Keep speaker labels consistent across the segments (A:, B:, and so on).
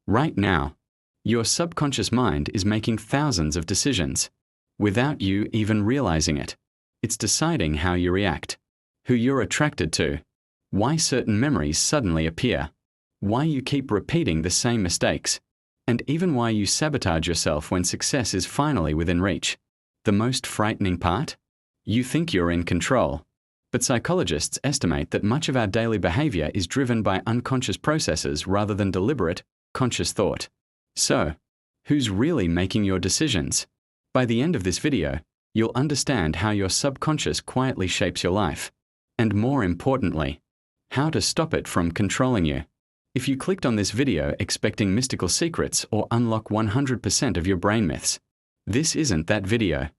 A: Right now, your subconscious mind is making thousands of decisions without you even realizing it. It's deciding how you react, who you're attracted to, why certain memories suddenly appear, why you keep repeating the same mistakes, and even why you sabotage yourself when success is finally within reach. The most frightening part? You think you're in control. But psychologists estimate that much of our daily behavior is driven by unconscious processes rather than deliberate, conscious thought. So, who's really making your decisions? By the end of this video, you'll understand how your subconscious quietly shapes your life, and more importantly, how to stop it from controlling you. If you clicked on this video expecting mystical secrets or unlock 100% of your brain myths, this isn't that video.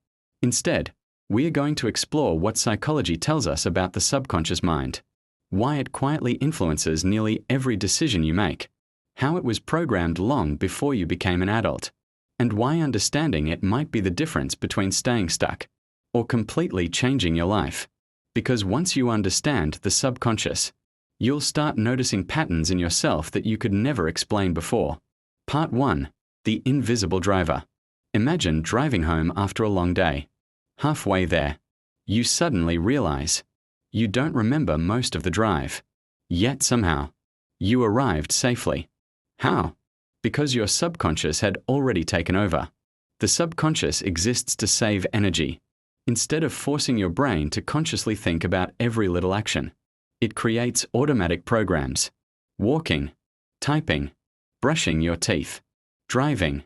A: Instead, we are going to explore what psychology tells us about the subconscious mind, why it quietly influences nearly every decision you make, how it was programmed long before you became an adult, and why understanding it might be the difference between staying stuck or completely changing your life. Because once you understand the subconscious, you'll start noticing patterns in yourself that you could never explain before. Part 1. The Invisible Driver. Imagine driving home after a long day. Halfway there, you suddenly realize you don't remember most of the drive. Yet somehow, you arrived safely. How? Because your subconscious had already taken over. The subconscious exists to save energy. Instead of forcing your brain to consciously think about every little action, it creates automatic programs. Walking, typing, brushing your teeth, driving.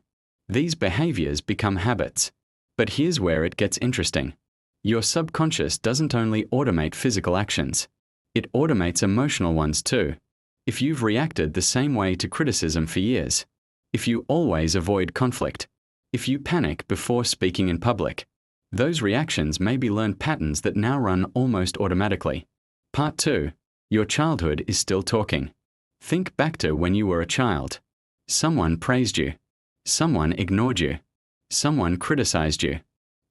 A: These behaviors become habits. But here's where it gets interesting. Your subconscious doesn't only automate physical actions, it automates emotional ones too. If you've reacted the same way to criticism for years, if you always avoid conflict, if you panic before speaking in public, those reactions may be learned patterns that now run almost automatically. Part 2. Your childhood is still talking. Think back to when you were a child. Someone praised you. Someone ignored you. Someone criticized you.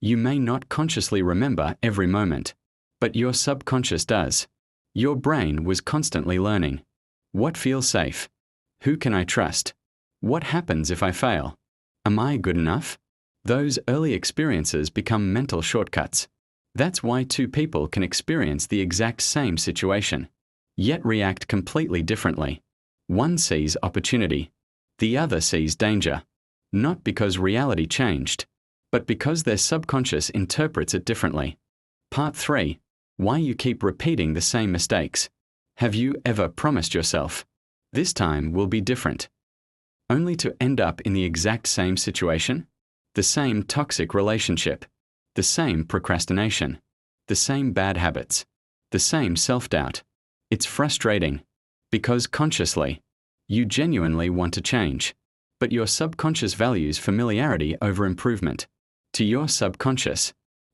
A: You may not consciously remember every moment, but your subconscious does. Your brain was constantly learning. What feels safe? Who can I trust? What happens if I fail? Am I good enough? Those early experiences become mental shortcuts. That's why two people can experience the exact same situation, yet react completely differently. One sees opportunity. The other sees danger. Not because reality changed, but because their subconscious interprets it differently. Part 3. Why you keep repeating the same mistakes. Have you ever promised yourself, this time will be different, only to end up in the exact same situation? The same toxic relationship, the same procrastination, the same bad habits, the same self-doubt. It's frustrating, because consciously, you genuinely want to change. But your subconscious values familiarity over improvement. To your subconscious,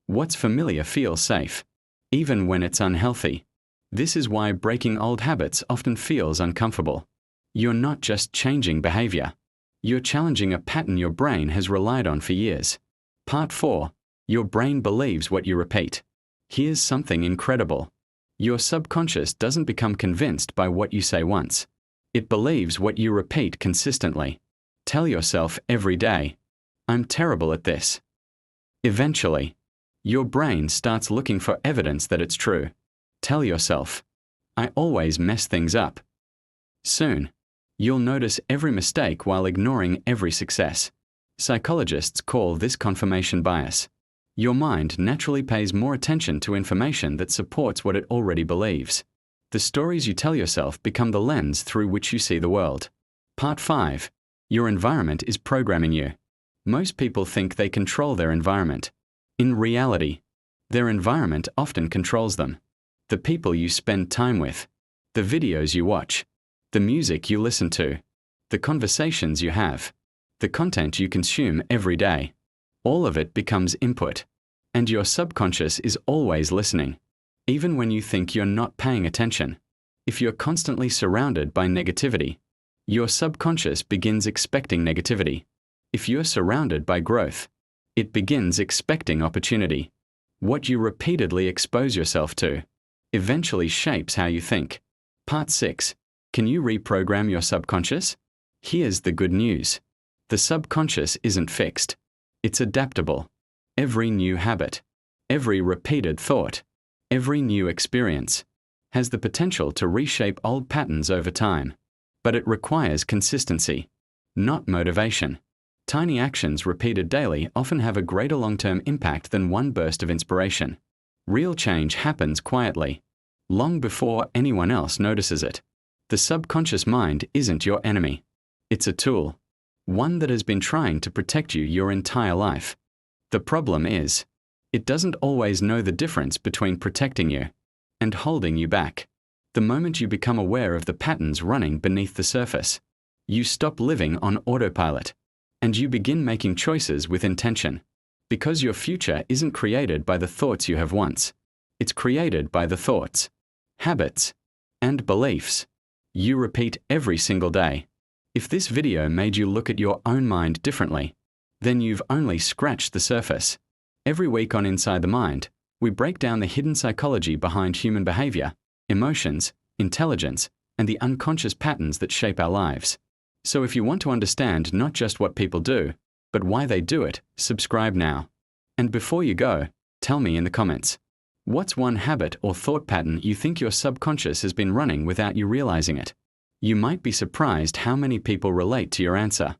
A: what's familiar feels safe, even when it's unhealthy. This is why breaking old habits often feels uncomfortable. You're not just changing behavior. You're challenging a pattern your brain has relied on for years. Part 4. Your brain believes what you repeat. Here's something incredible. Your subconscious doesn't become convinced by what you say once. It believes what you repeat consistently. Tell yourself every day, I'm terrible at this. Eventually, your brain starts looking for evidence that it's true. Tell yourself, I always mess things up. Soon, you'll notice every mistake while ignoring every success. Psychologists call this confirmation bias. Your mind naturally pays more attention to information that supports what it already believes. The stories you tell yourself become the lens through which you see the world. Part 5. Your environment is programming you. Most people think they control their environment. In reality, their environment often controls them. The people you spend time with, the videos you watch, the music you listen to, the conversations you have, the content you consume every day. All of it becomes input, and your subconscious is always listening, even when you think you're not paying attention. If you're constantly surrounded by negativity, your subconscious begins expecting negativity. If you're surrounded by growth, it begins expecting opportunity. What you repeatedly expose yourself to eventually shapes how you think. Part 6. Can you reprogram your subconscious? Here's the good news. The subconscious isn't fixed. It's adaptable. Every new habit, every repeated thought, every new experience has the potential to reshape old patterns over time. But it requires consistency, not motivation. Tiny actions repeated daily often have a greater long-term impact than one burst of inspiration. Real change happens quietly, long before anyone else notices it. The subconscious mind isn't your enemy. It's a tool, one that has been trying to protect you your entire life. The problem is, it doesn't always know the difference between protecting you and holding you back. The moment you become aware of the patterns running beneath the surface, you stop living on autopilot, and you begin making choices with intention. Because your future isn't created by the thoughts you have once. It's created by the thoughts, habits, and beliefs you repeat every single day. If this video made you look at your own mind differently, then you've only scratched the surface. Every week on Inside the Mind, we break down the hidden psychology behind human behavior, emotions, intelligence, and the unconscious patterns that shape our lives. So if you want to understand not just what people do, but why they do it, subscribe now. And before you go, tell me in the comments, what's one habit or thought pattern you think your subconscious has been running without you realizing it? You might be surprised how many people relate to your answer.